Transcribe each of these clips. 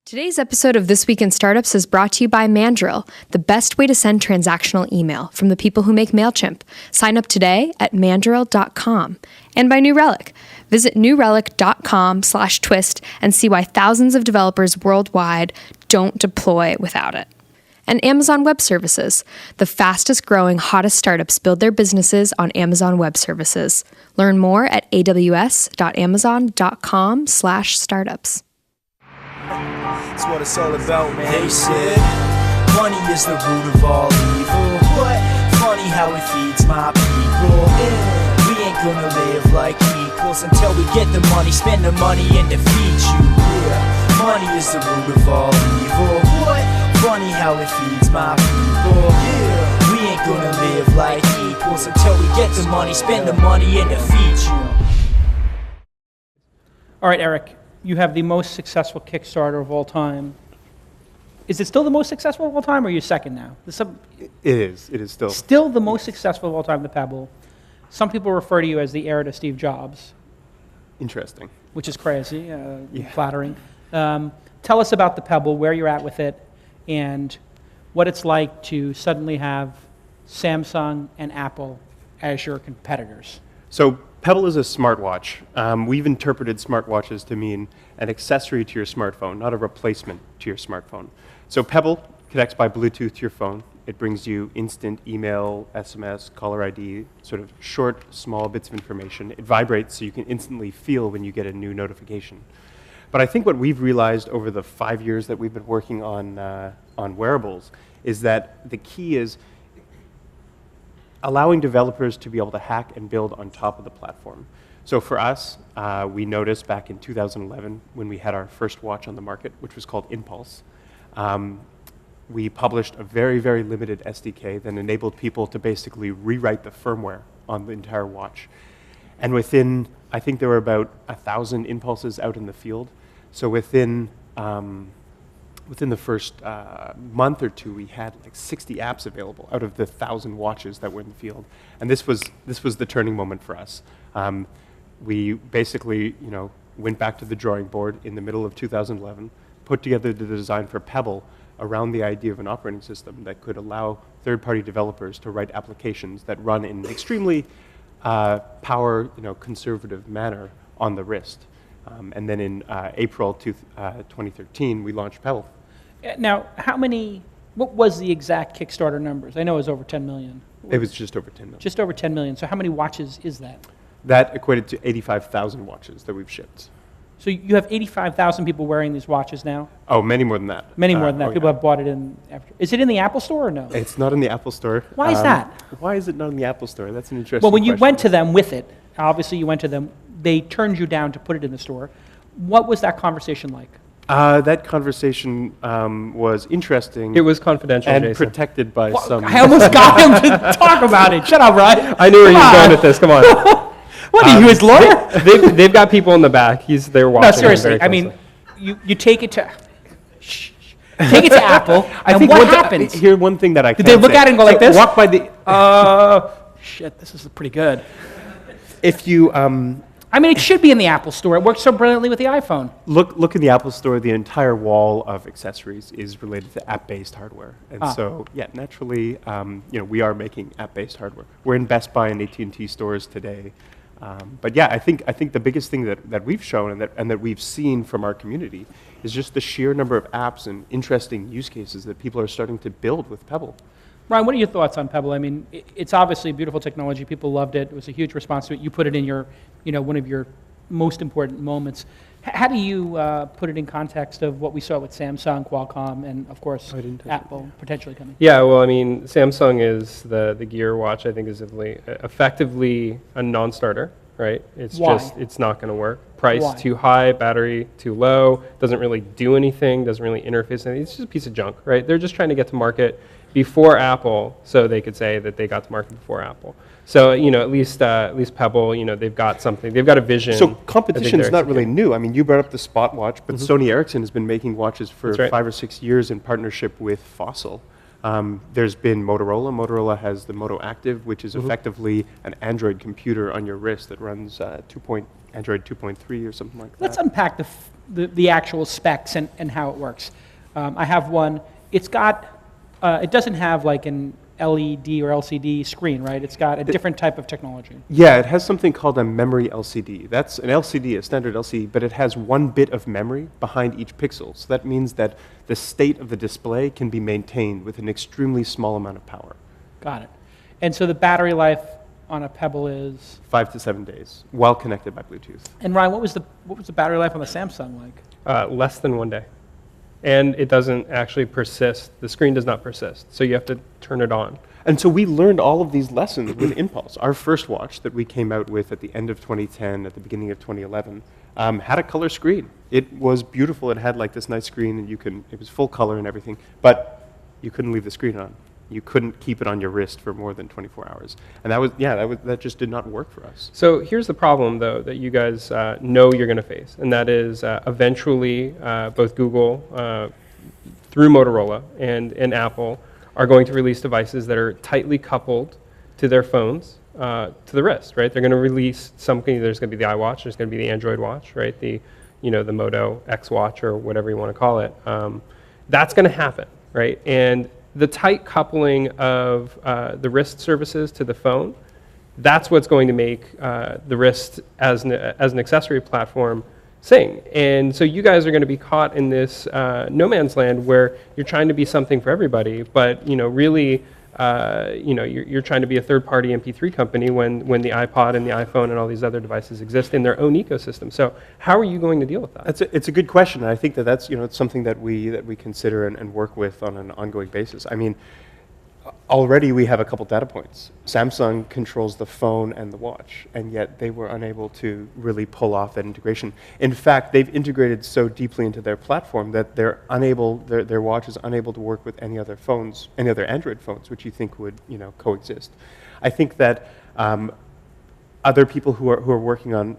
Today's episode of This Week in Startups is brought to you by Mandrill, the best way to send transactional email from the people who make MailChimp. Sign up today at mandrill.com. And by New Relic. Visit newrelic.com/twist and see why thousands of developers worldwide don't deploy without it. And Amazon Web Services, the fastest growing, hottest startups build their businesses on Amazon Web Services. Learn more at aws.amazon.com/startups. That's what it's all about, man. They said money is the root of all evil. What? Funny how it feeds my people. Yeah. We ain't gonna live like equals until we get the money, spend the money and defeat you. Yeah. Money is the root of all evil. What? Funny how it feeds my people. Yeah. We ain't gonna live like equals until we get the money, spend the money and defeat you. All right, Eric. You have the most successful Kickstarter of all time. Is it still the most successful of all time, or are you second now? It is. It is still. Still the most successful of all time, the Pebble. Some people refer to you as the heir to Steve Jobs. Interesting. Which is crazy, flattering. Tell us about the Pebble, where you're at with it, and what it's like to suddenly have Samsung and Apple as your competitors. So Pebble is a smartwatch. We've interpreted smartwatches to mean an accessory to your smartphone, not a replacement to your smartphone. So Pebble connects by Bluetooth to your phone. It brings you instant email, SMS, caller ID, sort of short, small bits of information. It vibrates so you can instantly feel when you get a new notification. But I think what we've realized over the 5 years that we've been working on wearables is that the key is allowing developers to be able to hack and build on top of the platform. So for us, we noticed back in 2011 when we had our first watch on the market, which was called Impulse, we published a very, very limited SDK that enabled people to basically rewrite the firmware on the entire watch. And within, I think there were about 1,000 Impulses out in the field. So within the first month or two, we had like 60 apps available out of the 1,000 watches that were in the field. And this was the turning moment for us. We basically, went back to the drawing board in the middle of 2011, put together the design for Pebble around the idea of an operating system that could allow third-party developers to write applications that run in an extremely power, conservative manner on the wrist. And then in April 2013, we launched Pebble. Now, what was the exact Kickstarter numbers? I know it was over 10 million. It was just over 10 million. Just over 10 million. So how many watches is that? That equated to 85,000 watches that we've shipped. So you have 85,000 people wearing these watches now? Oh, many more than that. Many more than that. People have bought it in after. Is it in the Apple Store or no? It's not in the Apple Store. Why is that? Why is it not in the Apple Store? That's an interesting Well, when you question. went to them with it, obviously you went to them, they turned you down to put it in the store. What was that conversation like? That conversation was interesting. It was confidential, and Jason. protected by some. I almost got him to talk about it. Shut up, Ryan. I knew where you were going with this. Come on. What are you, his lawyer? They've got people in the back. They're watching. No, seriously. I mean, you take it to Apple. And what happens? Here, one thing that I Did they look at it and go like this? Walk by the. Shit, this is pretty good. If you I mean, it should be in the Apple Store. It works so brilliantly with the iPhone. look in the Apple Store, the entire wall of accessories is related to app-based hardware, and so naturally, we are making app-based hardware. We're in Best Buy and AT&T stores today, but yeah, I think the biggest thing that we've shown and that we've seen from our community is just the sheer number of apps and interesting use cases that people are starting to build with Pebble. Ryan, what are your thoughts on Pebble? I mean, it's obviously beautiful technology. People loved it. It was a huge response to it. You put it in your, one of your most important moments. How do you put it in context of what we saw with Samsung, Qualcomm, and of course Apple potentially coming? Yeah, well, I mean, Samsung is the Gear watch. I think is effectively a non-starter, right? It's it's not going to work. Price too high, battery too low. Doesn't really do anything. Doesn't really interface anything. It's just a piece of junk, right? They're just trying to get to market before Apple, so they could say that they got to market before Apple. So at least Pebble, they've got something. They've got a vision. So competition is not really new. I mean, you brought up the Spot watch, but Sony Ericsson has been making watches for 5 or 6 years in partnership with Fossil. There's been Motorola. Motorola has the Moto Active, which is effectively an Android computer on your wrist that runs Android 2.3 or something like that. Let's unpack the actual specs and how it works. I have one. It's got, it doesn't have like an LED or LCD screen, right? It's got a different type of technology. Yeah, it has something called a memory LCD. That's an LCD, a standard LCD, but it has 1 bit of memory behind each pixel. So that means that the state of the display can be maintained with an extremely small amount of power. Got it. And so the battery life on a Pebble is? 5 to 7 days, while connected by Bluetooth. And Ryan, what was the battery life on the Samsung like? Less than 1 day. And it doesn't actually persist. The screen does not persist. So you have to turn it on. And so we learned all of these lessons with Impulse. Our first watch that we came out with at the end of 2010, at the beginning of 2011, had a color screen. It was beautiful. It had like this nice screen, and it was full color and everything, but you couldn't leave the screen on. You couldn't keep it on your wrist for more than 24 hours. And that just did not work for us. So here's the problem, though, that you guys know you're going to face, and that is eventually both Google, through Motorola, and Apple are going to release devices that are tightly coupled to their phones, to the wrist, right? They're going to release something. There's going to be the iWatch. There's going to be the Android watch, right? The Moto X watch or whatever you want to call it. That's going to happen, right? And the tight coupling of the wrist services to the phone, that's what's going to make the wrist as an accessory platform sing. And so you guys are going to be caught in this no man's land where you're trying to be something for everybody, but really you're trying to be a third-party MP3 company when the iPod and the iPhone and all these other devices exist in their own ecosystem. So how are you going to deal with that? It's a good question, and I think that's it's something that we consider and work with on an ongoing basis. I mean, already we have a couple data points. Samsung controls the phone and the watch, and yet they were unable to really pull off that integration. In fact, they've integrated so deeply into their platform that their watch is unable to work with any other phones, any other Android phones, which you think would coexist. I think that other people who are working on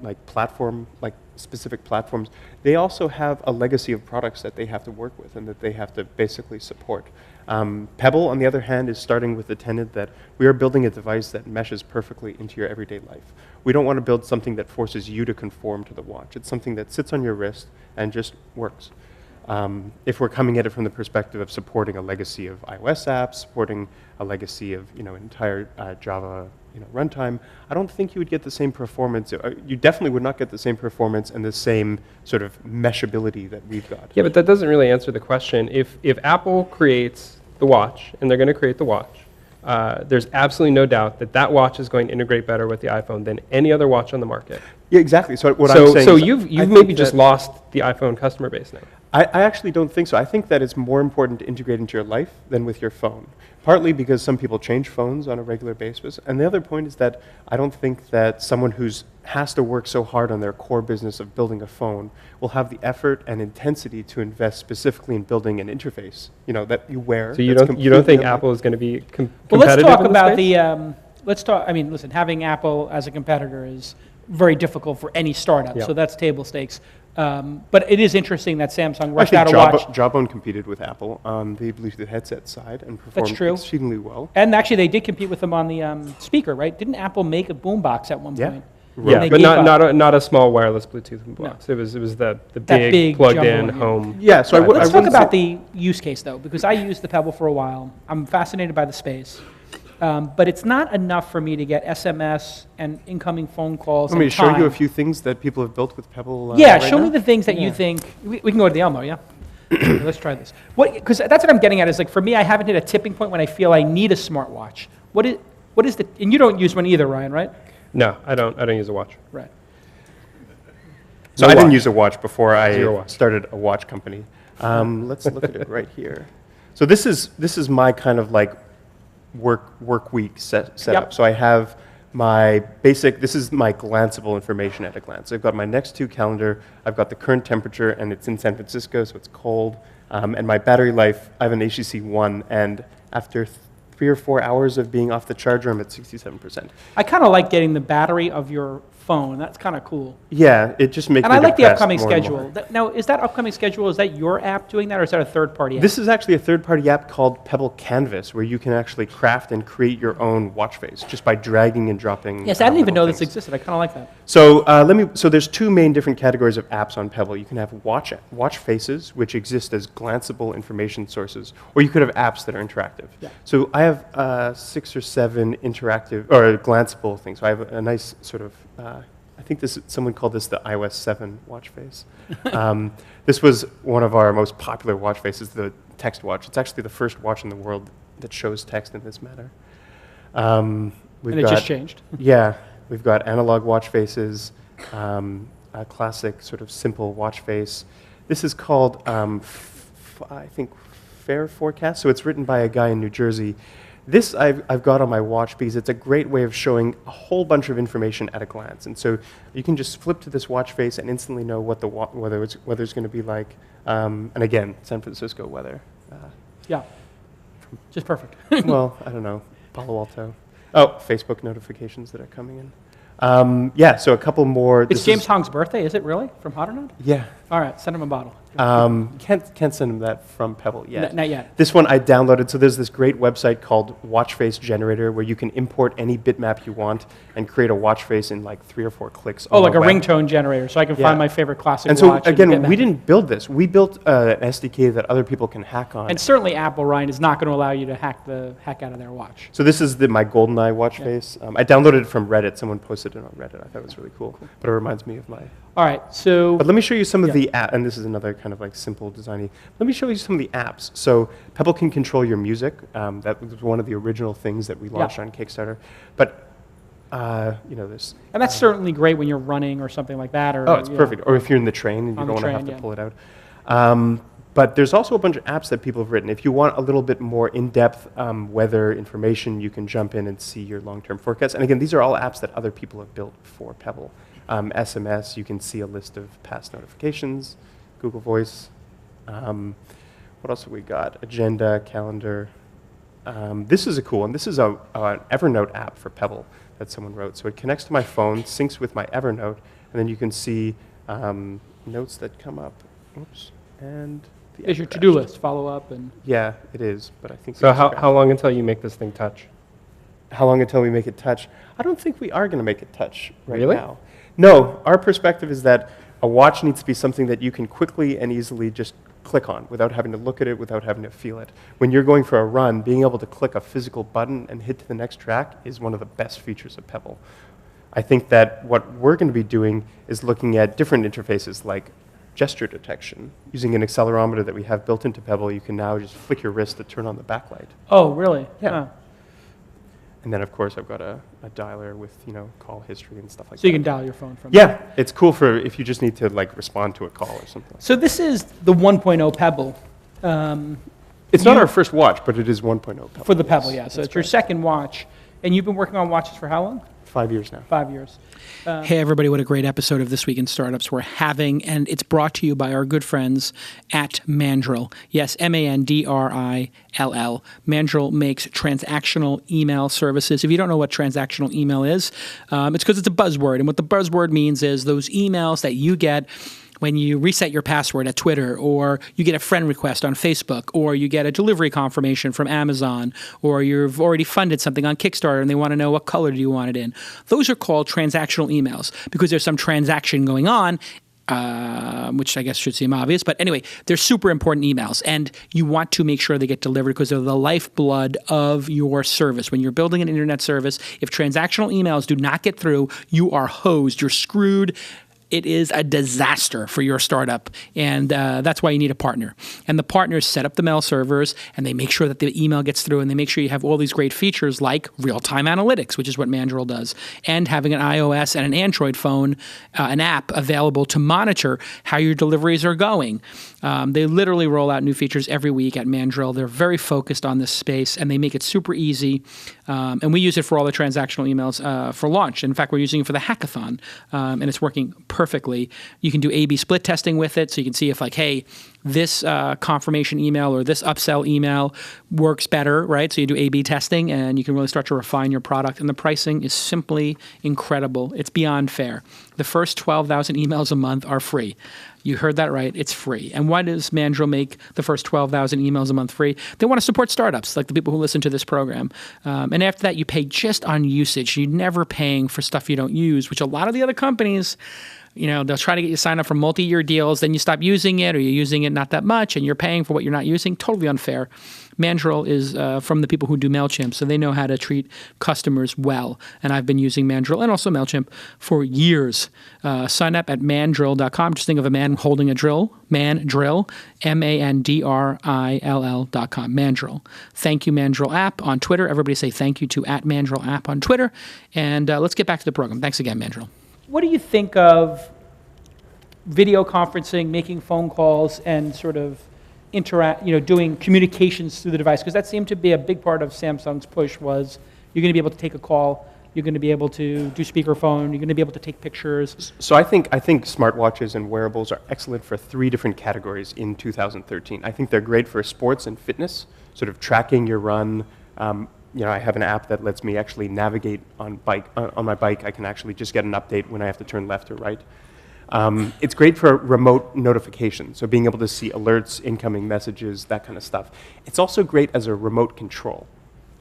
specific platforms, they also have a legacy of products that they have to work with and that they have to basically support. Pebble, on the other hand, is starting with the tenet that we are building a device that meshes perfectly into your everyday life. We don't want to build something that forces you to conform to the watch. It's something that sits on your wrist and just works. If we're coming at it from the perspective of supporting a legacy of iOS apps, supporting a legacy of entire Java runtime, I don't think you would get the same performance. You definitely would not get the same performance and the same sort of meshability that we've got. Yeah, but that doesn't really answer the question. If Apple creates the watch, and they're going to create the watch, there's absolutely no doubt that watch is going to integrate better with the iPhone than any other watch on the market. Yeah, exactly. So what I'm saying is you've maybe just lost the iPhone customer base now. I actually don't think so. I think that it's more important to integrate into your life than with your phone. Partly because some people change phones on a regular basis. And the other point is that I don't think that someone who has to work so hard on their core business of building a phone will have the effort and intensity to invest specifically in building an interface, that you wear. So you don't think Apple is going to be competitive? Well, let's talk about I mean, listen, having Apple as a competitor is very difficult for any startup. Yep. So that's table stakes. But it is interesting that Samsung rushed out a watch. Jawbone competed with Apple on the Bluetooth headset side and performed exceedingly well. And actually, they did compete with them on the speaker, right? Didn't Apple make a boombox at one point? Yeah, but not a small wireless Bluetooth box. No. It was the big plugged-in home. Yeah, so let's talk about the use case, though, because I used the Pebble for a while. I'm fascinated by the space. But it's not enough for me to get SMS and incoming phone calls. Let me show you a few things that people have built with Pebble. Show me the things that you think. We can go to the Elmo, yeah? Let's try this. Because that's what I'm getting at is for me, I haven't hit a tipping point when I feel I need a smartwatch. What is the, and you don't use one either, Ryan, right? No, I don't use a watch. Right. So I didn't use a watch before I started a watch company. Let's look at it right here. So this is my kind of work week setup. Yep. So I have my basic, this is my glanceable information at a glance. I've got my next 2 calendar, I've got the current temperature, and it's in San Francisco, so it's cold. And my battery life, I have an HTC One, and after 3 or 4 hours of being off the charger, I'm at 67%. I kind of like getting the battery of your phone. That's kind of cool. Yeah, it just makes And I like the upcoming more and schedule. more. Now, is that upcoming schedule, is that your app doing that, or is that a third-party app? This is actually a third-party app called Pebble Canvas, where you can actually craft and create your own watch face just by dragging and dropping. Yes, I didn't even know little this things. existed. I kind of like that. So So there's two main different categories of apps on Pebble. You can have watch faces, which exist as glanceable information sources, or you could have apps that are interactive. Yeah. So I have 6 or 7 interactive or glanceable things. So I have a nice sort of. I think someone called this the iOS 7 watch face. This was one of our most popular watch faces, the text watch. It's actually the first watch in the world that shows text in this manner. And it just changed. Yeah, we've got analog watch faces, a classic sort of simple watch face. This is called, I think, Fair Forecast. So it's written by a guy in New Jersey. This I've got on my watch because it's a great way of showing a whole bunch of information at a glance. And so you can just flip to this watch face and instantly know what the weather's going to be like. And again, San Francisco weather. Yeah, just perfect. Well, I don't know, Palo Alto. Oh, Facebook notifications that are coming in. Yeah, so a couple more. It's James Hong's birthday, is it really, from Hotternode? Yeah. All right, send him a bottle. Can't send him that from Pebble yet. Not yet. This one I downloaded. So there's this great website called Watch Face Generator where you can import any bitmap you want and create a watch face in like 3 or 4 clicks. Oh, on like the a web. ringtone generator, so I can Yeah. find my favorite classic And so watch. again, get that. we didn't build this. We built an SDK that other people can hack on. And certainly Apple, Ryan, is not going to allow you to hack the heck out of their watch. So this is my GoldenEye watch face. I downloaded it from Reddit. Someone posted it on Reddit. I thought it was really cool. But it reminds me of my. All right, so But let me show you some of the and this is another kind of like simple designy. Let me show you some of the apps. So Pebble can control your music. That was one of the original things that we launched on Kickstarter. But this. and that's certainly great when you're running or something like that. Or, Oh, it's perfect. Or if you're in the train and you On don't the want to have train, to pull it out. But there's also a bunch of apps that people have written. If you want a little bit more in-depth weather information, you can jump in and see your long-term forecast. And again, these are all apps that other people have built for Pebble. SMS, you can see a list of past notifications. Google Voice. What else have we got? Agenda, calendar. This is a cool one. This is an Evernote app for Pebble that someone wrote. So it connects to my phone, syncs with my Evernote, and then you can see notes that come up. Oops. And the is your app to-do crashed. list follow up and Yeah, it is. But I think. So we just how long until you make this thing touch? How long until we make it touch? I don't think we are going to make it touch right Really? now. No, our perspective is that a watch needs to be something that you can quickly and easily just click on without having to look at it, without having to feel it. When you're going for a run, being able to click a physical button and hit to the next track is one of the best features of Pebble. I think that what we're going to be doing is looking at different interfaces like gesture detection. Using an accelerometer that we have built into Pebble, you can now just flick your wrist to turn on the backlight. oh, really? Yeah. Huh. And then, of course, I've got a dialer with, call history and stuff like that. So you can dial your phone from Yeah, it's cool for if you just need to, respond to a call or something. So this is the 1.0 Pebble. It's not our first watch, but it is 1.0 Pebble. For the Pebble, Yes, yeah. So that's it's your correct. second watch. And you've been working on watches for how long? 5 years now. 5 years. Hey, everybody, what a great episode of This Week in Startups we're having. And it's brought to you by our good friends at Mandrill. Yes, Mandrill. Mandrill makes transactional email services. If you don't know what transactional email is, it's because it's a buzzword. And what the buzzword means is those emails that you get when you reset your password at Twitter, or you get a friend request on Facebook, or you get a delivery confirmation from Amazon, or you've already funded something on Kickstarter and they want to know what color do you want it in. Those are called transactional emails because there's some transaction going on, which I guess should seem obvious. But anyway, they're super important emails, and you want to make sure they get delivered because they're the lifeblood of your service. When you're building an internet service, if transactional emails do not get through, you are hosed, you're screwed. It is a disaster for your startup, and that's why you need a partner. And the partners set up the mail servers, and they make sure that the email gets through, and they make sure you have all these great features like real-time analytics, which is what Mandrill does, and having an iOS and an Android phone, an app available to monitor how your deliveries are going. They literally roll out new features every week at Mandrill. They're very focused on this space, and they make it super easy. And we use it for all the transactional emails for launch. In fact, we're using it for the hackathon, and it's working perfectly. You can do A/B split testing with it, so you can see if like, hey, this confirmation email or this upsell email works better, right? So you do A/B testing, and you can really start to refine your product. And the pricing is simply incredible. It's beyond fair. The first 12,000 emails a month are free. You heard that right. It's free. And why does Mandrill make the first 12,000 emails a month free? They want to support startups like the people who listen to this program. And after that, you pay just on usage. You're never paying for stuff you don't use, which a lot of the other companies, they'll try to get you to sign up for multi-year deals. Then you stop using it, or you're using it not that much, and you're paying for what you're not using. Totally unfair. Mandrill is from the people who do MailChimp, so they know how to treat customers well. And I've been using Mandrill and also MailChimp for years. Sign up at mandrill.com. Just think of a man holding a drill. Mandrill, MANDRILL.com. Mandrill. Thank you, Mandrill app on Twitter. Everybody say thank you to @Mandrill app on Twitter. And let's get back to the program. Thanks again, Mandrill. What do you think of video conferencing, making phone calls, and sort of doing communications through the device? Because that seemed to be a big part of Samsung's push was you're going to be able to take a call, you're going to be able to do speakerphone, you're going to be able to take pictures. So I think smartwatches and wearables are excellent for 3 different categories in 2013. I think they're great for sports and fitness, sort of tracking your run. I have an app that lets me actually navigate on my bike. I can actually just get an update when I have to turn left or right. It's great for remote notification, so being able to see alerts, incoming messages, that kind of stuff. It's also great as a remote control,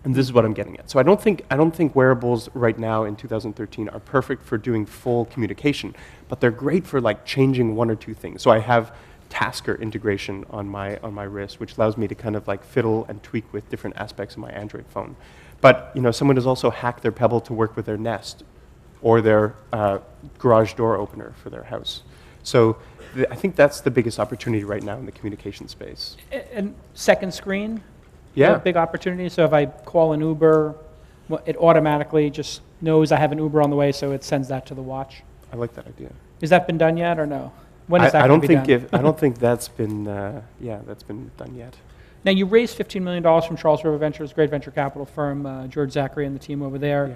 and this is what I'm getting at. So I don't think wearables right now in 2013 are perfect for doing full communication, but they're great for like changing 1 or 2 things. So I have Tasker integration on my wrist, which allows me to kind of like fiddle and tweak with different aspects of my Android phone. But someone has also hacked their Pebble to work with their Nest or their garage door opener for their house. So I think that's the biggest opportunity right now in the communication space. And second screen? Yeah. A big opportunity. So if I call an Uber, it automatically just knows I have an Uber on the way, so it sends that to the watch. I like that idea. Has that been done yet or no? When is that I going don't to be think done? I don't think that's been that's been done yet. Now, you raised $15 million from Charles River Ventures, great venture capital firm, George Zachary and the team over there. Yeah.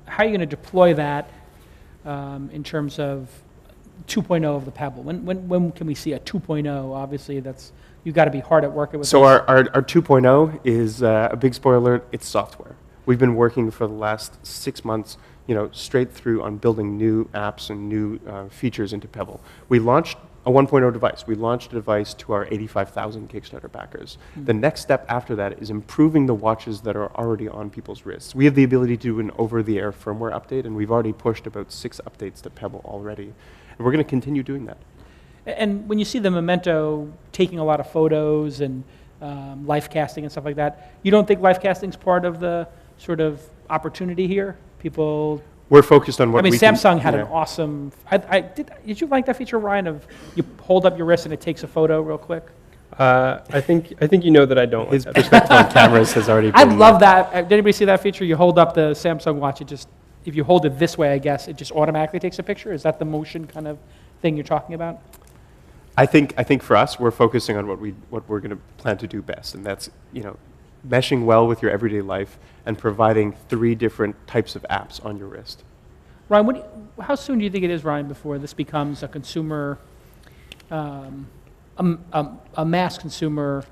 How are you going to deploy that in terms of 2.0 of the Pebble? When can we see a 2.0? Obviously, you've got to be hard at work with. So our 2.0 is a big spoiler alert. It's software. We've been working for the last 6 months, straight through on building new apps and new features into Pebble. We launched a 1.0 device. We launched a device to our 85,000 Kickstarter backers. The next step after that is improving the watches that are already on people's wrists. We have the ability to do an over-the-air firmware update, and we've already pushed about 6 updates to Pebble already. And we're going to continue doing that. And when you see the Memento taking a lot of photos and live casting and stuff like that, you don't think live casting is part of the sort of opportunity here? We're focused on what Samsung had an awesome. Did you like that feature, Ryan? Of you hold up your wrist and it takes a photo real quick. I think you know that I don't. His perspective on cameras has already been. I love that. Did anybody see that feature? You hold up the Samsung watch. If you hold it this way, I guess it just automatically takes a picture. Is that the motion kind of thing you're talking about? I think for us, we're focusing on what we're going to plan to do best, and that's meshing well with your everyday life and providing 3 different types of apps on your wrist. Ryan, how soon do you think it is, Ryan, before this becomes a consumer, a mass consumer,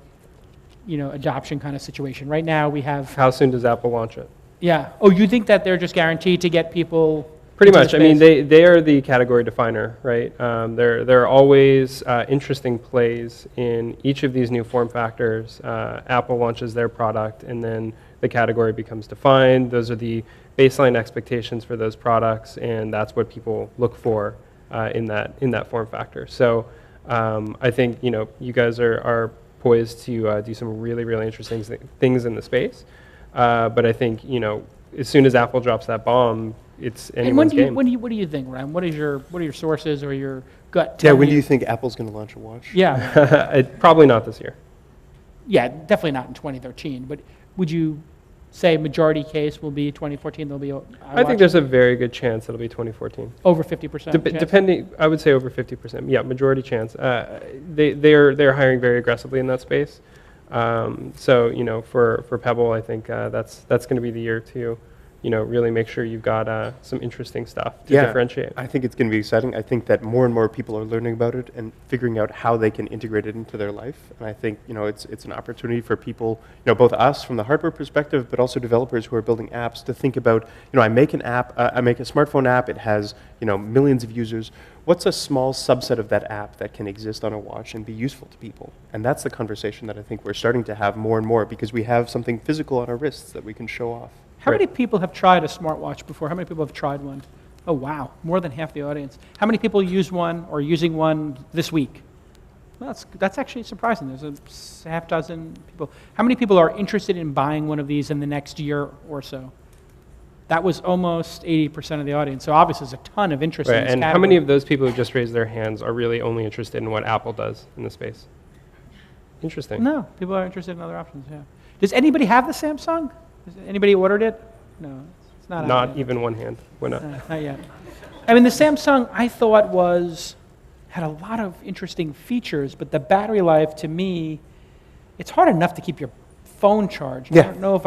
adoption kind of situation? Right now we have. How soon does Apple launch it? Yeah. Oh, you think that they're just guaranteed to get people? Pretty much. I mean, they are the category definer, right? There are always interesting plays in each of these new form factors. Apple launches their product, and then the category becomes defined. Those are the baseline expectations for those products, and that's what people look for in that form factor. So I think you guys are poised to do some really, really interesting things in the space. But I think as soon as Apple drops that bomb, it's anyone's game. What do you think, Ryan? What are your sources or your gut? Yeah, when do you think Apple's going to launch a watch? Yeah, probably not this year. Yeah, definitely not in 2013. But would you say majority case will be 2014? There'll be. I think there's a very good chance it'll be 2014. Over 50%. Depending, I would say over 50%. Yeah, majority chance. They're hiring very aggressively in that space. So for Pebble, I think that's going to be the year to really make sure you've got some interesting stuff to differentiate. I think it's going to be exciting. I think that more and more people are learning about it and figuring out how they can integrate it into their life. And I think, it's an opportunity for people, both us from the hardware perspective, but also developers who are building apps to think about, I make an app, I make a smartphone app, it has, millions of users. What's a small subset of that app that can exist on a watch and be useful to people? And that's the conversation that I think we're starting to have more and more, because we have something physical on our wrists that we can show off. How many people have tried a smartwatch before? How many people have tried one? Oh, wow, more than half the audience. How many people use one or using one this week? Well, that's actually surprising. There's a half dozen people. How many people are interested in buying one of these in the next year or so? That was almost 80% of the audience. So obviously there's a ton of interest in this And category. how many of those people who just raised their hands are really only interested in what Apple does in the space? Interesting. No, people are interested in other options, yeah. Does anybody have the Samsung? Has anybody ordered it? No, it's not out Not yet. even one hand. Why not? Not yet. I mean, the Samsung, I thought had a lot of interesting features, but the battery life, to me, it's hard enough to keep your phone charged. I don't know if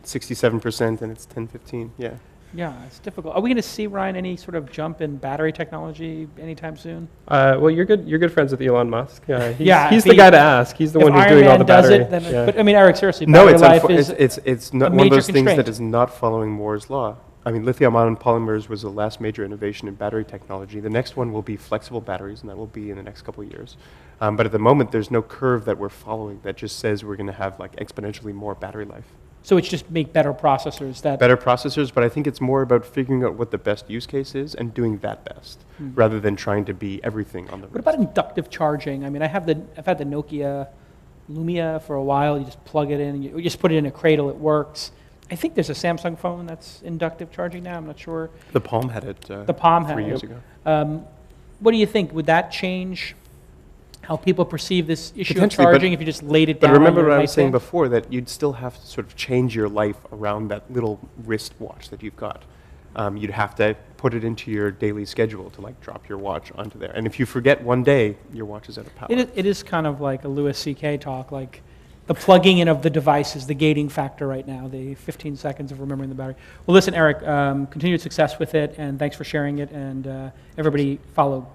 67% and it's 10:15. Yeah. Yeah, it's difficult. Are we going to see, Ryan, any sort of jump in battery technology anytime soon? Well, you're good friends with Elon Musk. He's if the guy to ask. He's the one who's Iron doing all Man the does battery. it, then but I mean, Eric, seriously, No, battery life is it's not a one of major those things that constraint. is not following Moore's law. I mean, lithium-ion polymers was the last major innovation in battery technology. The next one will be flexible batteries, and that will be in the next couple of years. But at the moment, there's no curve that we're following that just says we're going to have like exponentially more battery life. So it's just make better processors that... Better processors, but I think it's more about figuring out what the best use case is and doing that best, rather than trying to be everything on the What about inductive charging? I mean, I've had the Nokia Lumia for a while. You just plug it in, you just put it in a cradle, it works. I think there's a Samsung phone that's inductive charging now. I'm not sure. The Palm had it The Palm had 3 it. years ago. What do you think? Would that change how people perceive this issue of Potentially, but- charging if you just laid it down? But remember on your what I was saying nightstand? before, that you'd still have to sort of change your life around that little wristwatch that you've got. You'd have to put it into your daily schedule to like drop your watch onto there. And if you forget one day, your watch is out of power. It is kind of like a Louis C.K. talk, like the plugging in of the device is the gating factor right now, the 15 seconds of remembering the battery. Well, listen, Eric, continued success with it, and thanks for sharing it. And everybody follow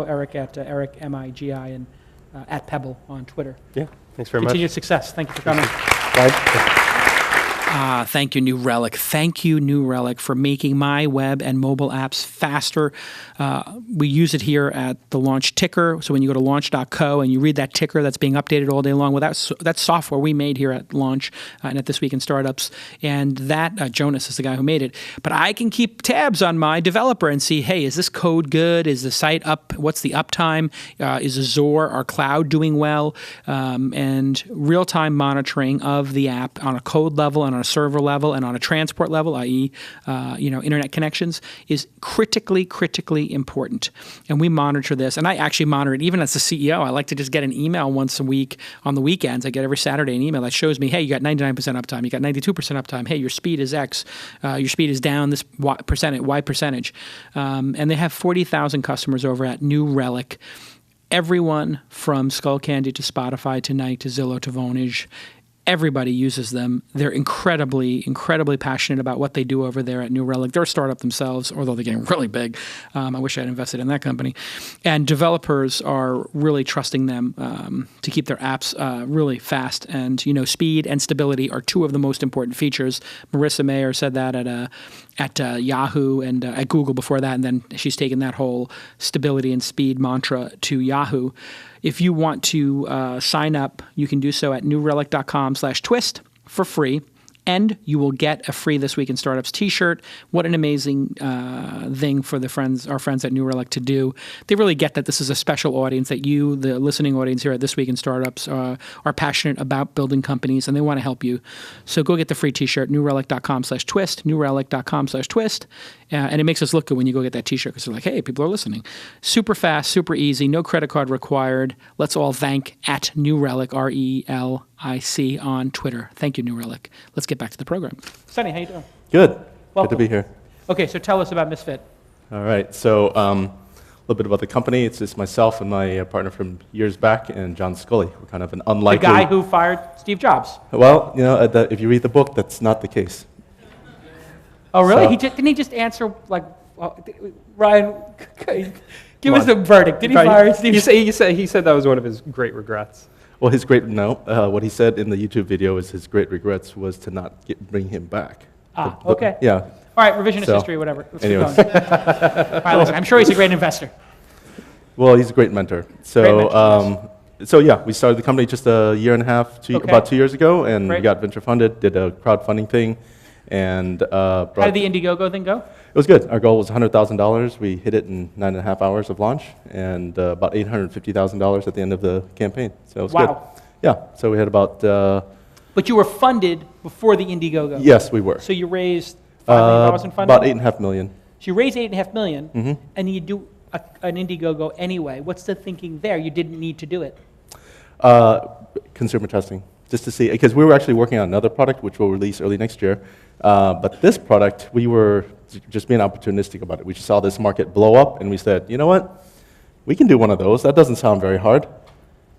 Eric at Eric Migi and at Pebble on Twitter. Yeah, thanks very Continued much. success. Thank you for coming. Bye. Thank you, New Relic. Thank you, New Relic, for making my web and mobile apps faster. We use it here at the Launch ticker. So when you go to launch.co and you read that ticker that's being updated all day long, well, that's software we made here at Launch and at This Week in Startups. And that, Jonas is the guy who made it. But I can keep tabs on my developer and see, hey, is this code good? Is the site up? What's the uptime? Is Azure, our cloud, doing well? And real-time monitoring of the app on a code level and on a server level and on a transport level, i.e., internet connections, is critically important. And we monitor this. And I actually monitor it even as the CEO. I like to just get an email once a week on the weekends. I get every Saturday an email that shows me, hey, you got 99% uptime, you got 92% uptime, hey, your speed is X, your speed is down this Y percentage. And they have 40,000 customers over at New Relic. Everyone from Skullcandy to Spotify to Nike to Zillow to Vonage, everybody uses them. They're incredibly passionate about what they do over there at New Relic. They're a startup themselves, although they're getting really big. I wish I'd invested in that company. And developers are really trusting them to keep their apps really fast. And speed and stability are two of the most important features. Marissa Mayer said that at Yahoo and at Google before that, and then she's taken that whole stability and speed mantra to Yahoo. If you want to sign up, you can do so at newrelic.com/twist for free. And you will get a free This Week in Startups t-shirt. What an amazing thing for our friends at New Relic to do. They really get that this is a special audience, that you, the listening audience here at This Week in Startups, are passionate about building companies, and they want to help you. So go get the free t-shirt, newrelic.com/twist, newrelic.com/twist. And it makes us look good when you go get that t-shirt, because they're like, hey, people are listening. Super fast, super easy, no credit card required. Let's all thank at New Relic, RELIC on Twitter. Thank you, New Relic. Let's get back to the program. Sonny, how you doing? Good. Welcome. Good to be here. Okay, so tell us about Misfit. All right. So a little bit about the company. It's just myself and my partner from years back, and John Scully. We're kind of an The unlikely... guy who fired Steve Jobs. Well, if you read the book, that's not the case. Oh, really? So- Didn't he just answer, like, Ryan, give us a verdict. Did he fire Steve? He said that was one of his great regrets. Well, what he said in the YouTube video is his great regrets was to not bring him back. Okay. Yeah. All right, revisionist So, history, whatever. Let's keep anyways. going. All right, listen, I'm sure he's a great investor. Well, he's a great mentor. So, Great mentor, so yeah, we started the company just a year and a half, about 2 years ago, and we Great. got venture funded, did a crowdfunding thing, and How did the Indiegogo thing go? it was good. Our goal was $100,000. We hit it in 9.5 hours of launch, and about $850,000 at the end of the campaign. So it was good. Wow. Yeah. So we had about But you were funded before the Indiegogo. yes, we were So you raised $5 million in funding? about $8.5 million. So you raised $8.5 million, and you do an Indiegogo anyway. What's the thinking there? You didn't need to do it. Consumer testing, just to see, because we were actually working on another product which we'll release early next year. But this product, we were just being opportunistic about it. We just saw this market blow up, and we said, you know what? We can do one of those. That doesn't sound very hard.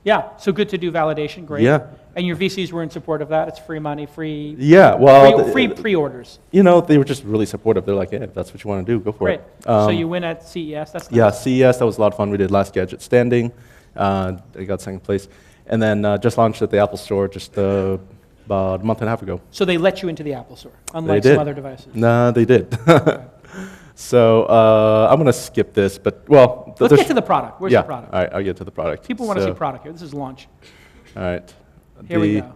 Yeah, so good to do validation, great. Yeah. And your VCs were in support of that? It's free money, free Yeah, well, free pre-orders. you know, they were just really supportive. They're like, yeah, if that's what you want to do, go for Great. it. So you win at CES, that's nice. Yeah, CES, that was a lot of fun. We did Last Gadget Standing. They got second place. And then just launched at the Apple Store just about a month and a half ago. So they let you into the Apple Store, They unlike did. some other devices. Nah, they did. So I'm going to skip this, but, well. Let's get to the product. Where's yeah, the product? all right, I'll get to the product. People want to So, see product here. This is launch. All right. Here we go.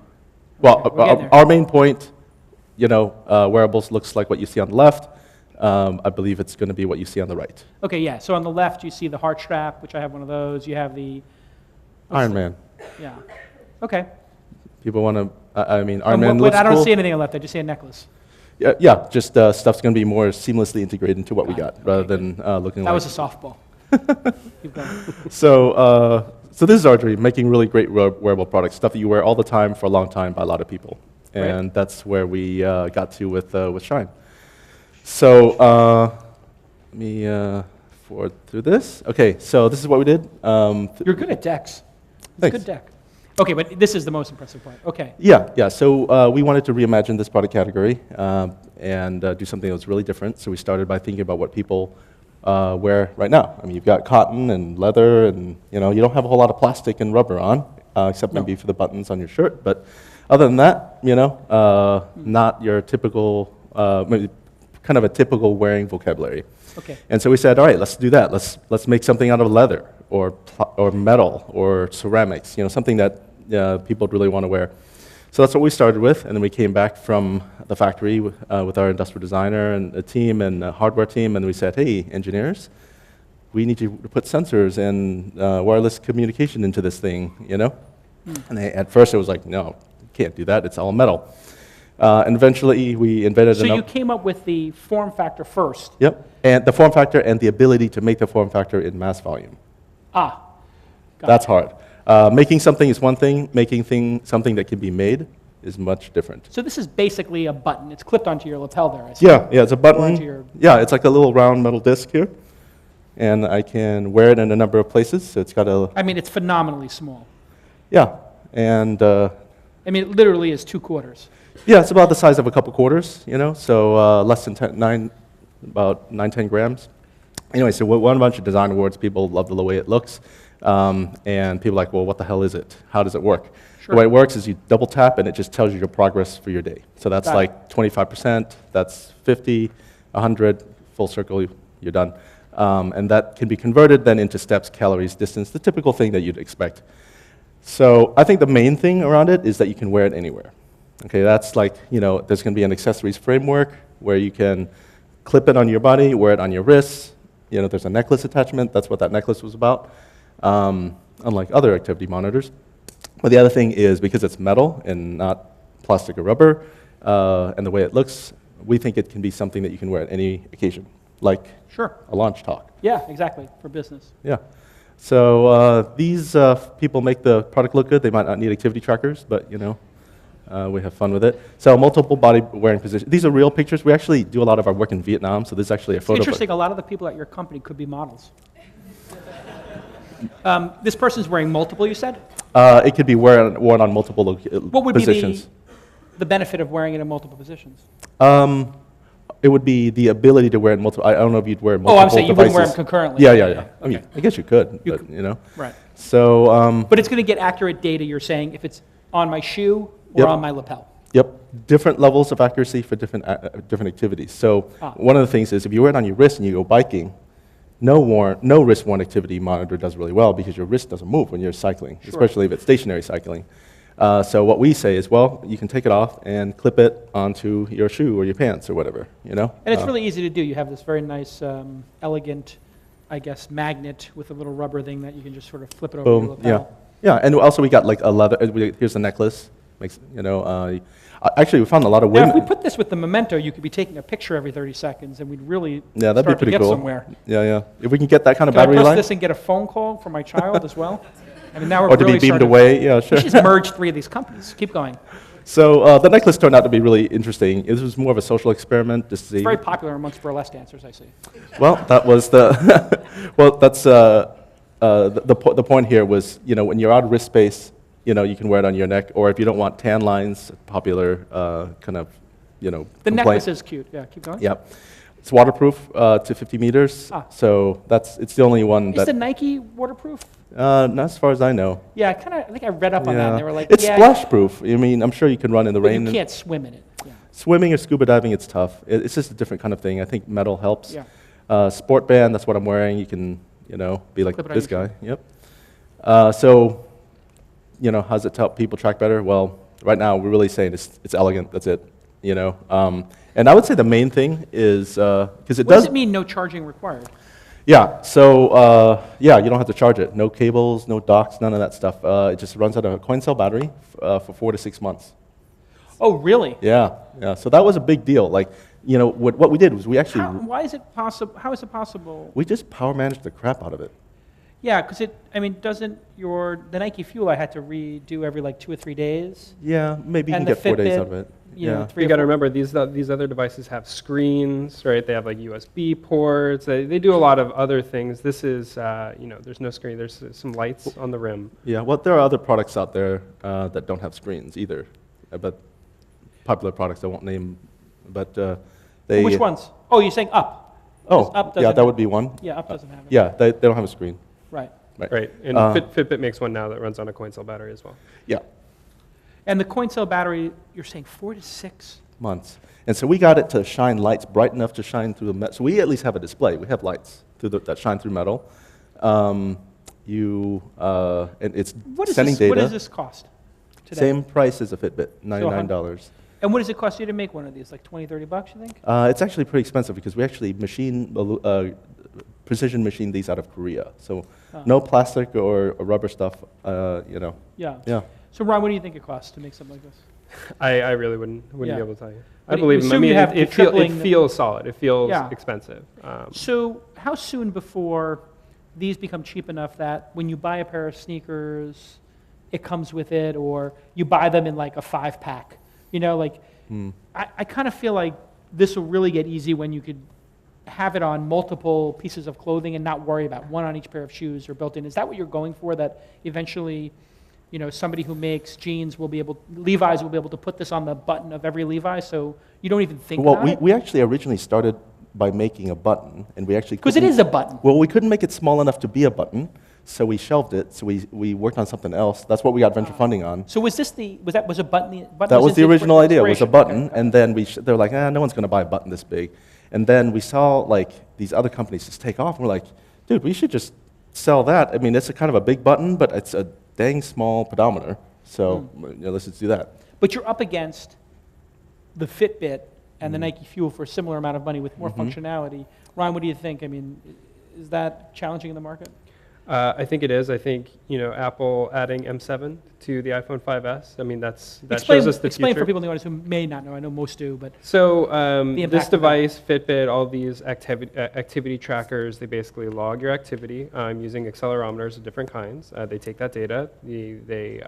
Well, Okay, we're getting there. our main point, you know, wearables looks like what you see on the left. I believe it's going to be what you see on the right. Okay, yeah. So on the left, you see the heart strap, which I have one of those. You have the, Iron Man. yeah. Okay. People want to, I mean, Iron Man But looks I don't cool. see anything on the left. I just see a necklace. Yeah, just stuff's going to be more seamlessly integrated into what we Got got, it. rather Okay, than looking That like. was a softball. Keep going. So this is our dream, making really great wearable products, stuff that you wear all the time for a long time by a lot of people. Right. And that's where we got to with Shine. So let me forward through this. Okay, so this is what we did. You're good at decks. It's a Thanks. good deck. Okay, but this is the most impressive part. Okay. Yeah. So we wanted to reimagine this product category and do something that was really different. So we started by thinking about what people wear right now. I mean, you've got cotton and leather, and you don't have a whole lot of plastic and rubber on, except maybe for the buttons on your shirt. But other than that, not your typical, maybe kind of a typical wearing vocabulary. Okay. And so we said, all right, let's do that. Let's make something out of leather or metal or ceramics. Something that people really want to wear. So that's what we started with, and then we came back from the factory with our industrial designer and a team and a hardware team, and we said, hey, engineers, we need to put sensors and wireless communication into this thing, And at first it was like, no, you can't do that. It's all metal. And eventually we invented So you came up with the form factor first. Yep, and the form factor and the ability to make the form factor in mass volume. Got That's hard. Making something is one thing. Making something that can be made is much different. So this is basically a button. It's clipped onto your lapel there, I see. Yeah, it's a button. onto your- Yeah, it's like a little round metal disc here. And I can wear it in a number of places. So it's got a, I mean, it's phenomenally small. yeah. And I mean, it literally is 2 quarters. yeah, it's about the size of a couple quarters, so less than about 9-10 grams. Anyway, so we won a bunch of design awards. People love the way it looks. And people are like, well, what the hell is it? How does it work? Sure. The way it works is you double tap and it just tells you your progress for your day. So that's Got it. like 25%, that's 50, 100, full circle, you're done. And that can be converted then into steps, calories, distance, the typical thing that you'd expect. So I think the main thing around it is that you can wear it anywhere. Okay, that's like, there's going to be an accessories framework where you can clip it on your body, wear it on your wrists. There's a necklace attachment. That's what that necklace was about, unlike other activity monitors. But the other thing is, because it's metal and not plastic or rubber, and the way it looks, we think it can be something that you can wear at any occasion, like Sure. a launch talk. Yeah, exactly, for business. Yeah. So these people make the product look good. They might not need activity trackers, but we have fun with it. So multiple body wearing positions. These are real pictures. We actually do a lot of our work in Vietnam, so this is actually a It's photo. interesting, a lot of the people at your company could be models. This person's wearing multiple, you said? It could be worn on multiple What would positions. be the benefit of wearing it in multiple positions? It would be the ability to wear it multiple. I don't know if you'd wear multiple I'm saying you wouldn't wear them devices. concurrently. Yeah. Okay. I mean, I guess you could, You but you know. Right. So. But it's going to get accurate data, you're saying, if it's on my shoe or Yep. on my lapel. Yep, different levels of accuracy for different activities. So one of the things is if you wear it on your wrist and you go biking, no wrist-worn activity monitor does really well because your wrist doesn't move when you're cycling, especially if it's stationary cycling. So what we say is, well, you can take it off and clip it onto your shoe or your pants or whatever, you know? And it's really easy to do. You have this very nice, elegant, I guess, magnet with a little rubber thing that you can just sort of flip it over your Boom, lapel. yeah. And also we got like a leather, here's a necklace. Makes, you know, actually we found a lot of Now, women. if we put this with the Memento, you could be taking a picture every 30 seconds, and we'd really Yeah, that'd be start to pretty get cool. somewhere. Yeah. If we can get that kind of Can I battery press life. this and get a phone call from my child as well? I mean, now we're Or to really be beamed starting- away, yeah, sure. We should just merge 3 of these companies. Keep going. So the necklace turned out to be really interesting. It was more of a social experiment, just to see. It's very popular amongst burlesque dancers, I see. Well, that was the. Well, that's the point here was, you know, when you're out of wrist space, you know, you can wear it on your neck, or if you don't want tan lines, popular kind of, you know. The complaint. necklace is cute. Yeah, keep going. Yep. It's waterproof to 50 meters, so it's the only one Is that. the Nike waterproof? Not as far as I know. Yeah, I think I read up on that, and they were like, It's yeah, splash proof. I mean, I'm sure you can run in the but rain. you can't swim in it. Yeah. Swimming or scuba diving, it's tough. It's just a different kind of thing. I think metal helps. Yeah. Sport band, that's what I'm wearing. You can, you know, be like Clip it on this your guy. Yep. So, you know, how does it help people track better? Well, right now we're really saying it's elegant. That's it. You know, and I would say the main thing is because What does it mean? No charging required. Yeah. So yeah, you don't have to charge it. No cables, no docks, none of that stuff. It just runs out of a coin cell battery for 4 to 6 months. Oh, really? Yeah. So that was a big deal. Like, you know, what we did was we actually Why is it possible? How is it possible? we just power managed the crap out of it. Yeah, because doesn't the Nike Fuel I had to redo every like 2 or 3 days? Yeah, maybe you And can the get 4 days Fitbit, out of it. you know, Yeah. 3 You or got to 4 remember these other devices have screens, right? They have like USB ports. They do a lot of other things. This is, you know, there's no screen. There's some lights on the rim. Yeah. Well, there are other products out there that don't have screens either, but popular products I won't name, but they. Which ones? Oh, you're saying Up. Oh, Up yeah, doesn't- that would be one. Yeah, Up doesn't have it. Yeah, they don't have a screen. Right. Right, and Fitbit makes one now that runs on a coin cell battery as well. Yeah. And the coin cell battery, you're saying 4 to 6? Months. And so we got it to shine lights bright enough to shine through the metal. So we at least have a display. We have lights that shine through metal. And it's sending data. What does this cost today? Same price as a Fitbit, $99. And what does it cost you to make one of these? Like 20, 30 bucks, you think? It's actually pretty expensive because we actually precision machine these out of Korea. So no plastic or rubber stuff, you know. Yeah. So Ron, what do you think it costs to make something like this? I really wouldn't Yeah. be able to tell you. But I believe assume him. I mean, you have it tripling- feels solid. It feels Yeah. expensive. So how soon before these become cheap enough that when you buy a pair of sneakers, it comes with it, or you buy them in like a 5-pack? You know, like I kind of feel like this will really get easy when you could have it on multiple pieces of clothing and not worry about one on each pair of shoes or built in. Is that what you're going for? That eventually, you know, somebody who makes jeans will be able, Levi's will be able to put this on the button of every Levi, so you don't even think about it? We actually originally started by making a button, and we actually Because it is a button. Well, we couldn't make it small enough to be a button, so we shelved it. So we worked on something else. That's what we got venture funding on. So was a button? That was the original idea. Was a inspiration? button, Okay. and then they're like, no one's going to buy a button this big. And then we saw like these other companies just take off, and we're like, dude, we should just sell that. I mean, it's a kind of a big button, but it's a dang small pedometer. So you know, let's just do that. But you're up against the Fitbit and the Nike Fuel for a similar amount of money with more functionality. Ryan, what do you think? I mean, is that challenging in the market? I think it is. I think, you know, Apple adding M7 to the iPhone 5S. I mean, that shows us the explain future. for people in the audience who may not know. I know most do, but So The impact this of device, Fitbit, all these activity trackers, they basically log your activity using accelerometers of different kinds. They take that data, they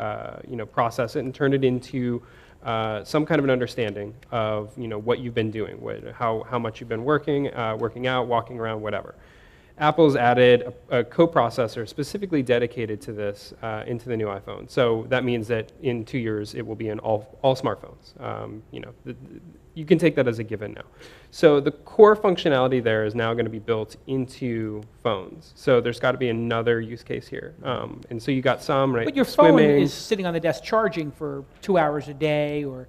you know, process it and turn it into some kind of an understanding of, you know, what you've been doing, how much you've been working out, walking around, whatever. Apple's added a coprocessor specifically dedicated to this into the new iPhone. So that means that in 2 years it will be in all smartphones. You can take that as a given now. So the core functionality there is now going to be built into phones. So there's got to be another use case here. And so you got some, right? But your phone is sitting on the desk charging for 2 hours a day, or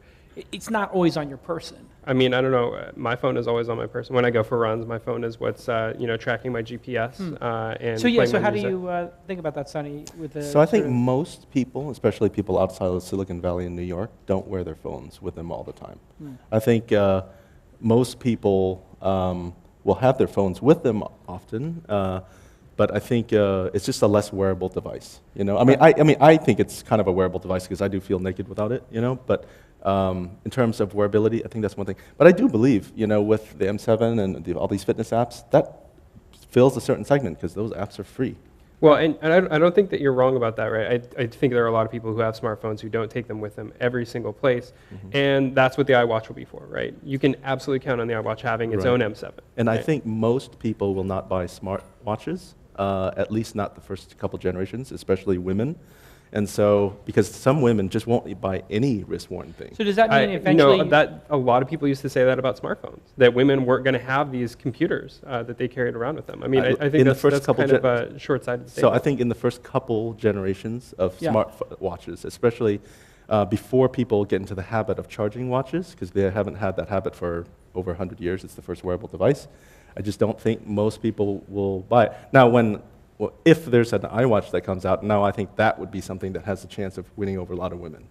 it's not always on your person. I mean, I don't know. My phone is always on my person. When I go for runs, my phone is what's tracking my GPS and So yeah. playing So my how do music. you think about that, Sonny? With the So I think sort of- most people, especially people outside of Silicon Valley in New York, don't wear their phones with them all the time. I think most people will have their phones with them often, but I think it's just a less wearable device. I think it's kind of a wearable device because I do feel naked without it. But in terms of wearability, I think that's one thing. But I do believe, with the M7 and all these fitness apps, that fills a certain segment because those apps are free. Well, and I don't think that you're wrong about that, right? I think there are a lot of people who have smartphones who don't take them with them every single place, and that's what the iWatch will be for, right? You can absolutely count on the iWatch having its own M7. And right? I think most people will not buy smart watches, at least not the first couple generations, especially women. And so, because some women just won't buy any wrist-worn thing. So does that mean eventually? That a lot of people used to say that about smartphones, that women weren't going to have these computers that they carried around with them. I mean, I think that's kind of a short-sighted statement. So I think in the first couple generations of smart watches, especially before people get into the habit of charging watches, because they haven't had that habit for over 100 years, it's the first wearable device, I just don't think most people will buy it. Now, if there's an iWatch that comes out, now I think that would be something that has a chance of winning over a lot of women,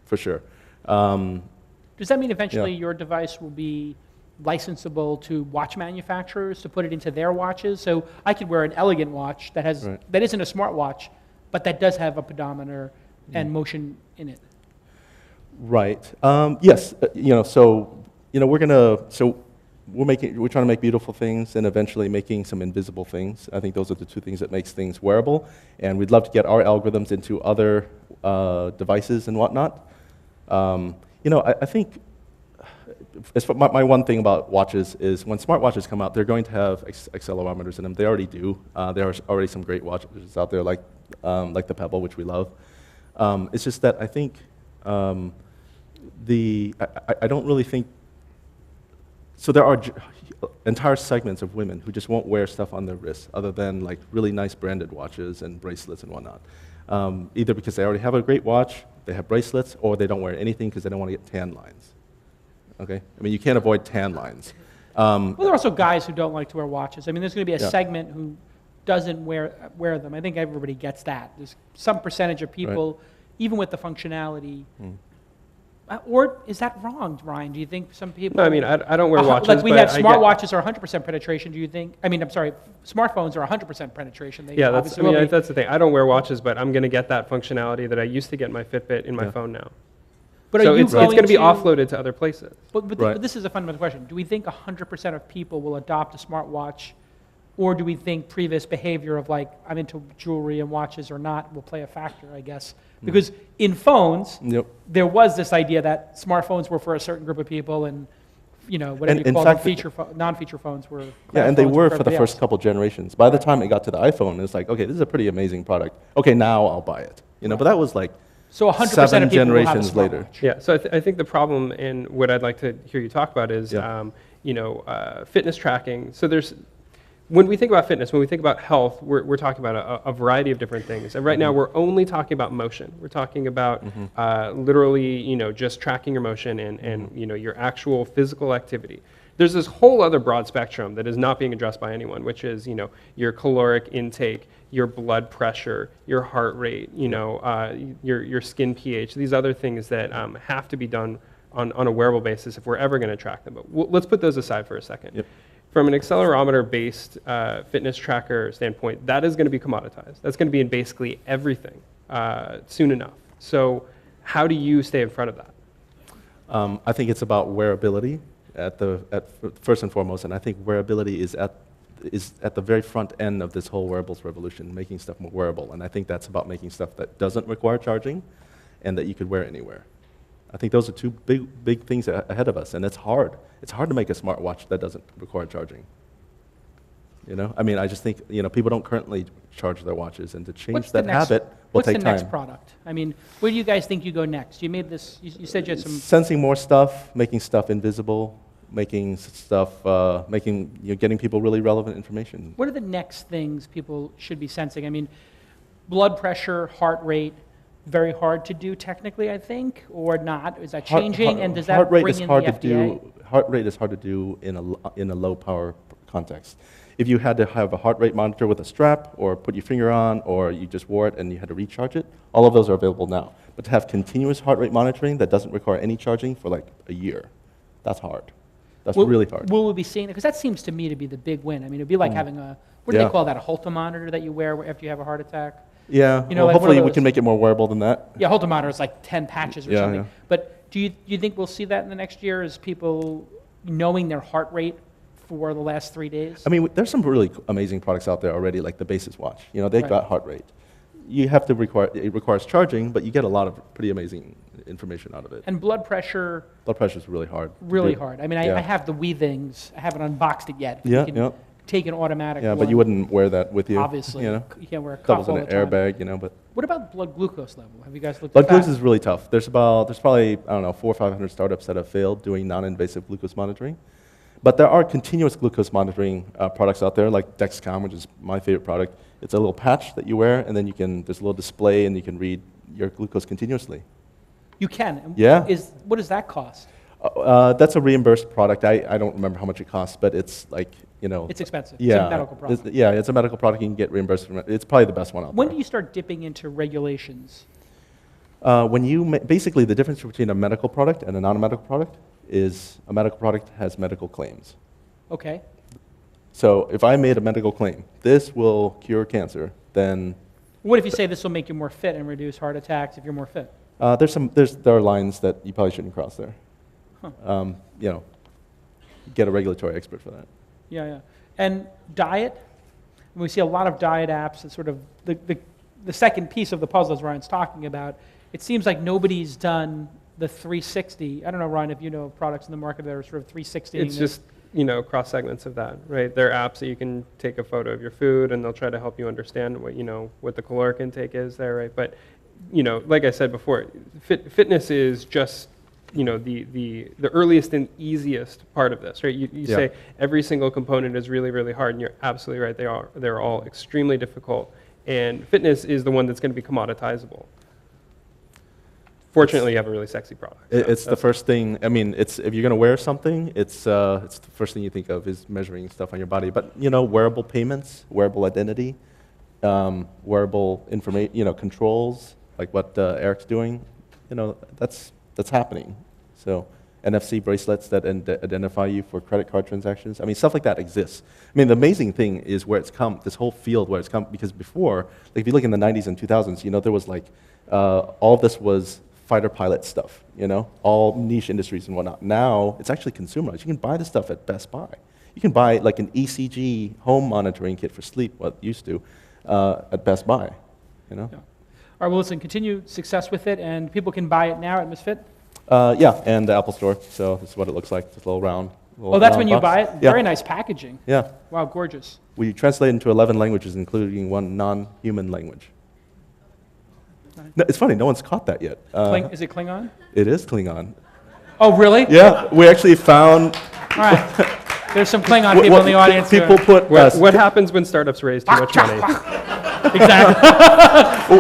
for sure. Does that mean eventually your device will be licensable to watch manufacturers to put it into their watches? So I could wear an elegant watch that has that isn't a smart watch, but that does have a pedometer and motion in it. Right. Yes. We're trying to make beautiful things and eventually making some invisible things. I think those are the two things that makes things wearable. And we'd love to get our algorithms into other devices and whatnot. I think my one thing about watches is when smartwatches come out, they're going to have accelerometers in them. They already do. There are already some great watches out there like the Pebble, which we love. It's just that I think I don't really think. So there are entire segments of women who just won't wear stuff on their wrists other than like really nice branded watches and bracelets and whatnot. Either because they already have a great watch, they have bracelets, or they don't wear anything because they don't want to get tan lines. Okay? I mean, you can't avoid tan lines. Well, there are also guys who don't like to wear watches. I mean, there's going to be a segment who doesn't wear them. I think everybody gets that. There's some percentage of people, even with the functionality. Or is that wrong, Ryan? Do you think some people... No, I mean, I don't wear watches, like we but have smartwatches are 100% penetration. Do you think... I mean, I'm sorry, smartphones are 100% penetration. That's the thing. I don't wear watches, but I'm going to get that functionality that I used to get in my Fitbit in my phone now. But so are you it's going to be offloaded to other places. But this is a fundamental question. Do we think 100% of people will adopt a smartwatch, or do we think previous behavior of like, I'm into jewelry and watches or not will play a factor, I guess? Because in phones, there was this idea that smartphones were for a certain group of people, and whatever you call them, non-feature phones were. And they were for the first else. couple generations. By the time it got to the iPhone, it's like, okay, this is a pretty amazing product. Okay, now I'll buy it. But that was like so 100% 7 of people generations will have a later. smartwatch. Yeah, so I think the problem, and what I'd like to hear you talk about is, fitness tracking. So when we think about fitness, when we think about health, we're talking about a variety of different things. And right now, we're only talking about motion. We're talking about literally, just tracking your motion and your actual physical activity. There's this whole other broad spectrum that is not being addressed by anyone, which is, your caloric intake, your blood pressure, your heart rate, your skin pH, these other things that have to be done on a wearable basis if we're ever going to track them. But let's put those aside for a second. Yep. From an accelerometer-based fitness tracker standpoint, that is going to be commoditized. That's going to be in basically everything soon enough. So how do you stay in front of that? I think it's about wearability at first and foremost, and I think wearability is at the very front end of this whole wearables revolution, making stuff more wearable. And I think that's about making stuff that doesn't require charging and that you could wear anywhere. I think those are two big things ahead of us, and it's hard. It's hard to make a smartwatch that doesn't require charging. You know, I mean, I just think, you know, people don't currently charge their watches, and to change What's the that next- habit will What's take the time. next product? I mean, where do you guys think you go next? You made this, you said you had some, Sensing more stuff, making stuff invisible, making stuff, getting people really relevant information. what are the next things people should be sensing? I mean, blood pressure, heart rate, very hard to do technically, I think, or not? Is that changing, and does that heart rate bring is in hard the to FDA? do. Heart rate is hard to do in a low power context. If you had to have a heart rate monitor with a strap, or put your finger on, or you just wore it and you had to recharge it, all of those are available now. But to have continuous heart rate monitoring that doesn't require any charging for like a year, that's hard. That's really hard. Will we be seeing it? Because that seems to me to be the big win. I mean, it'd be like having a, what do Yeah. they call that, a Holter monitor that you wear after you have a heart attack? Yeah, You know, well, like one of hopefully we those- can make it more wearable than that. Yeah, Holter monitor is like 10 patches or Yeah, something. yeah. But do you think we'll see that in the next year, is people knowing their heart rate for the last 3 days? I mean, there's some really amazing products out there already, like the Basis watch. You know, they've Right. got heart rate. You have to it requires charging, but you get a lot of pretty amazing information out of it. And blood pressure, Blood pressure is really hard. to really do. hard. I mean, Yeah. I have the Wii things. I haven't unboxed it yet. Yeah, You can yeah. take an automatic Yeah, one. but you wouldn't wear that with you. Obviously. You know, You can't wear a cuff doubles all in the an time. airbag. You know, but What about blood glucose level? Have you guys looked blood at that? glucose is really tough. There's probably, I don't know, 400 or 500 startups that have failed doing non-invasive glucose monitoring. But there are continuous glucose monitoring products out there, like Dexcom, which is my favorite product. It's a little patch that you wear, and then there's a little display, and you can read your glucose continuously. You can. And Yeah. What does that cost? That's a reimbursed product. I don't remember how much it costs, but it's like, you know. It's expensive. Yeah. It's a medical product. It's a medical product. You can get reimbursed from it. It's probably the best one out When there. do you start dipping into regulations? Basically, the difference between a medical product and a non-medical product is a medical product has medical claims. Okay. So if I made a medical claim, this will cure cancer, then What if you say this will make you more fit and reduce heart attacks if you're more fit? there are lines that you probably shouldn't cross there. Huh. You know, get a regulatory expert for that. Yeah, yeah. And diet? We see a lot of diet apps. It's sort of the second piece of the puzzle, as Ryan's talking about. It seems like nobody's done the 360. I don't know, Ryan, if you know of products in the market that are sort of 360. It's just, you know, cross segments of that, right? There are apps that you can take a photo of your food, and they'll try to help you understand what the caloric intake is there, right? But, you know, like I said before, fitness is just, you know, the earliest and easiest part of this, right? You Yeah. say every single component is really, really hard, and you're absolutely right. They're all extremely difficult, and fitness is the one that's going to be commoditizable. Fortunately, you have a really sexy product. So It's the first thing. I mean, if you're going to wear something, it's the first thing you think of is measuring stuff on your body. But you know, wearable payments, wearable identity, wearable information, you know, controls like what Eric's doing. You know, that's happening. So NFC bracelets that identify you for credit card transactions. I mean, stuff like that exists. I mean, the amazing thing is where it's come. This whole field where it's come, because before, like if you look in the 90s and 2000s, you know, there was like all of this was fighter pilot stuff, you know, all niche industries and whatnot. Now, it's actually consumerized. You can buy this stuff at Best Buy. You can buy like an ECG home monitoring kit for sleep, what it used to, at Best Buy, you know? Yeah. All right, well, listen, continued success with it, and people can buy it now at Misfit? Yeah, and the Apple Store. So this is what it looks like, this little round. Oh, that's when you buy it? Yeah. Very nice packaging. Yeah. Wow, gorgeous. We translate into 11 languages, including one non-human language. No, it's funny, no one's caught that yet. Is it Klingon? It is Klingon. Oh, really? Yeah, we actually found... All right. There's some Klingon people in the audience. People put... what happens when startups raise too much money? Exactly.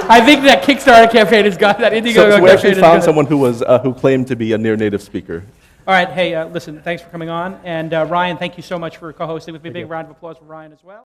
I think that Kickstarter campaign has got that. So we actually found someone who claimed to be a near-native speaker. All right, hey, listen, thanks for coming on. And Ryan, thank you so much for co-hosting with me. Big round of applause for Ryan as well.